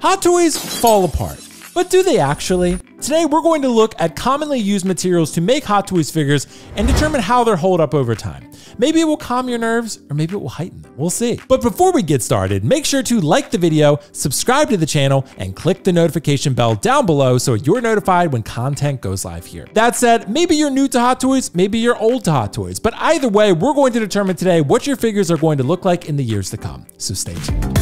Hot toys fall apart, but do they actually? Today, we're going to look at commonly used materials to make Hot Toys figures and determine how they'll hold up over time. Maybe it will calm your nerves, or maybe it will heighten them. We'll see. But before we get started, make sure to like the video, subscribe to the channel, and click the notification bell down below so you're notified when content goes live here. That said, maybe you're new to Hot Toys, maybe you're old to Hot Toys, but either way, we're going to determine today what your figures are going to look like in the years to come. So stay tuned.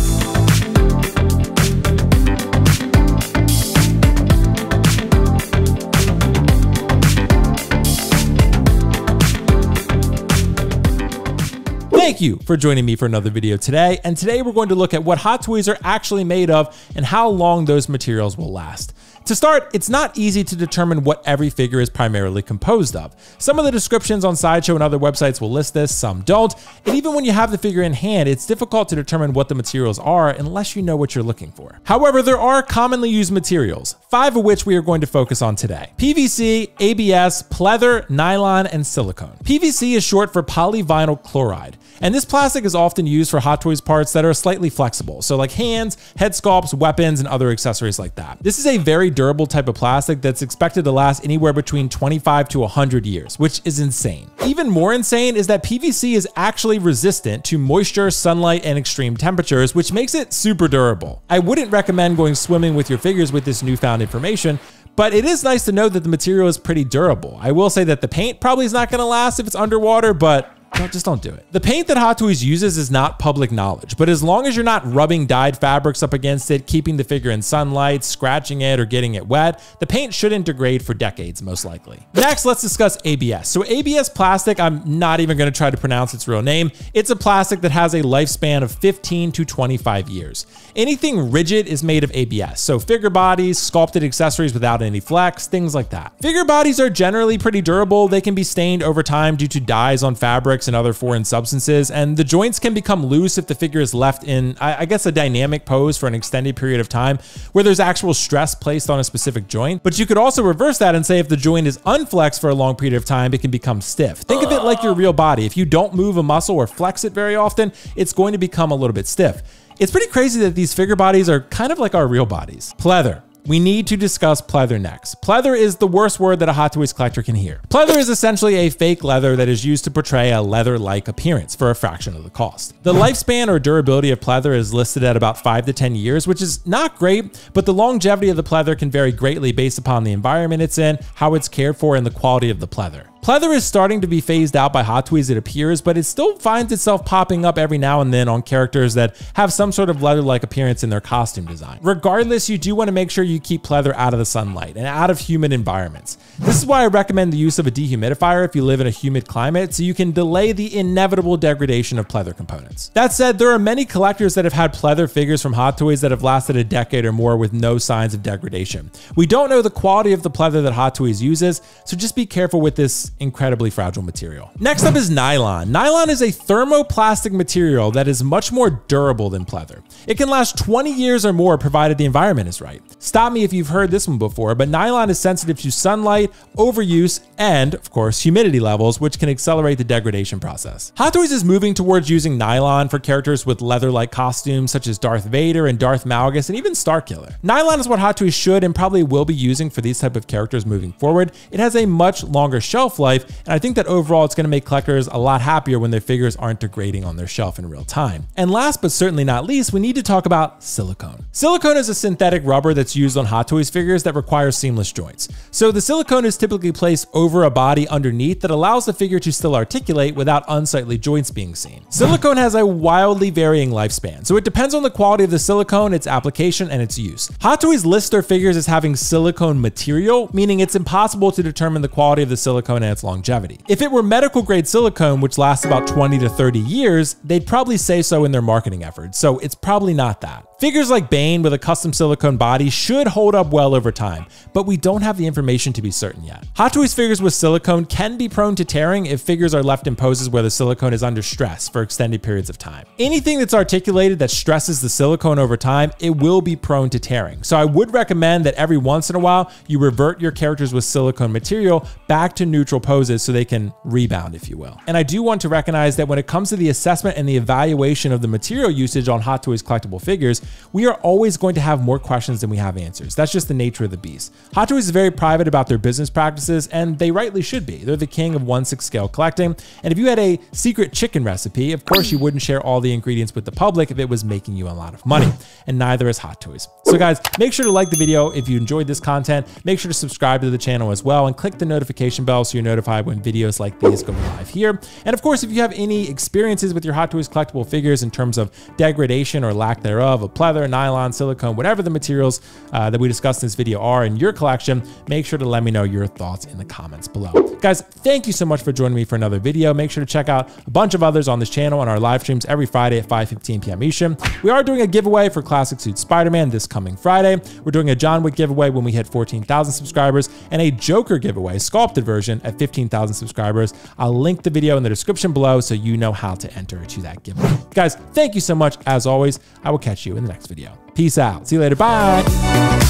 Thank you for joining me for another video today, and today we're going to look at what Hot Toys are actually made of and how long those materials will last. To start, it's not easy to determine what every figure is primarily composed of. Some of the descriptions on Sideshow and other websites will list this, some don't, and even when you have the figure in hand, it's difficult to determine what the materials are unless you know what you're looking for. However, there are commonly used materials, 5 of which we are going to focus on today: PVC, ABS, pleather, nylon, and silicone. PVC is short for polyvinyl chloride, and this plastic is often used for Hot Toys parts that are slightly flexible, so like hands, head sculpts, weapons, and other accessories like that. This is a very durable type of plastic that's expected to last anywhere between 25 to 100 years, which is insane. Even more insane is that PVC is actually resistant to moisture, sunlight, and extreme temperatures, which makes it super durable. I wouldn't recommend going swimming with your figures with this newfound information, but it is nice to know that the material is pretty durable. I will say that the paint probably is not going to last if it's underwater, but just don't do it. The paint that Hot Toys uses is not public knowledge, but as long as you're not rubbing dyed fabrics up against it, keeping the figure in sunlight, scratching it, or getting it wet, the paint shouldn't degrade for decades, most likely. Next, let's discuss ABS. So ABS plastic, I'm not even going to try to pronounce its real name. It's a plastic that has a lifespan of 15 to 25 years. Anything rigid is made of ABS, so figure bodies, sculpted accessories without any flex, things like that. Figure bodies are generally pretty durable. They can be stained over time due to dyes on fabrics and other foreign substances, and the joints can become loose if the figure is left in, I guess, a dynamic pose for an extended period of time where there's actual stress placed on a specific joint. But you could also reverse that and say if the joint is unflexed for a long period of time, it can become stiff. Think of it like your real body. If you don't move a muscle or flex it very often, it's going to become a little bit stiff. It's pretty crazy that these figure bodies are kind of like our real bodies. Pleather. We need to discuss pleather next. Pleather is the worst word that a Hot Toys collector can hear. Pleather is essentially a fake leather that is used to portray a leather-like appearance for a fraction of the cost. The lifespan or durability of pleather is listed at about 5 to 10 years, which is not great, but the longevity of the pleather can vary greatly based upon the environment it's in, how it's cared for, and the quality of the pleather. Pleather is starting to be phased out by Hot Toys, it appears, but it still finds itself popping up every now and then on characters that have some sort of leather-like appearance in their costume design. Regardless, you do want to make sure you keep pleather out of the sunlight and out of humid environments. This is why I recommend the use of a dehumidifier if you live in a humid climate, so you can delay the inevitable degradation of pleather components. That said, there are many collectors that have had pleather figures from Hot Toys that have lasted a decade or more with no signs of degradation. We don't know the quality of the pleather that Hot Toys uses, so just be careful with this incredibly fragile material. Next up is nylon. Nylon is a thermoplastic material that is much more durable than pleather. It can last 20 years or more provided the environment is right. Stop me if you've heard this one before, but nylon is sensitive to sunlight, overuse, and of course humidity levels, which can accelerate the degradation process. Hot Toys is moving towards using nylon for characters with leather-like costumes such as Darth Vader and Darth Malgus and even Starkiller. Nylon is what Hot Toys should and probably will be using for these type of characters moving forward. It has a much longer shelf life, and I think that overall it's going to make collectors a lot happier when their figures aren't degrading on their shelf in real time. And last but certainly not least, we need to talk about silicone. Silicone is a synthetic rubber that's used on Hot Toys figures that requires seamless joints. So the silicone is typically placed over a body underneath that allows the figure to still articulate without unsightly joints being seen. Silicone has a wildly varying lifespan, so it depends on the quality of the silicone, its application, and its use. Hot Toys lists their figures as having silicone material, meaning it's impossible to determine the quality of the silicone and its longevity. If it were medical grade silicone, which lasts about 20 to 30 years, they'd probably say so in their marketing efforts, so it's probably not that. Figures like Bane with a custom silicone body should hold up well over time, but we don't have the information to be certain yet. Hot Toys figures with silicone can be prone to tearing if figures are left in poses where the silicone is under stress for extended periods of time. Anything that's articulated that stresses the silicone over time, it will be prone to tearing. So I would recommend that every once in a while, you revert your characters with silicone material back to neutral poses so they can rebound, if you will. And I do want to recognize that when it comes to the assessment and the evaluation of the material usage on Hot Toys collectible figures, We are always going to have more questions than we have answers. That's just the nature of the beast. Hot Toys is very private about their business practices, and they rightly should be. They're the king of 1/6 scale collecting, and if you had a secret chicken recipe, of course you wouldn't share all the ingredients with the public if it was making you a lot of money, and neither is Hot Toys. So guys, make sure to like the video if you enjoyed this content. Make sure to subscribe to the channel as well, and click the notification bell so you're notified when videos like these go live here. And of course, if you have any experiences with your Hot Toys collectible figures in terms of degradation or lack thereof of pleather, nylon, silicone, whatever the materials that we discussed in this video are in your collection, make sure to let me know your thoughts in the comments below. Guys, thank you so much for joining me for another video. Make sure to check out a bunch of others on this channel and our live streams every Friday at 5:15 p.m. Eastern. We are doing a giveaway for Classic Suit Spider-Man this coming Friday. We're doing a John Wick giveaway when we hit 14,000 subscribers, and a Joker giveaway, sculpted version, at 15,000 subscribers. I'll link the video in the description below so you know how to enter to that giveaway. Guys, thank you so much. As always, I will catch you in the next video. Peace out. See you later. Bye.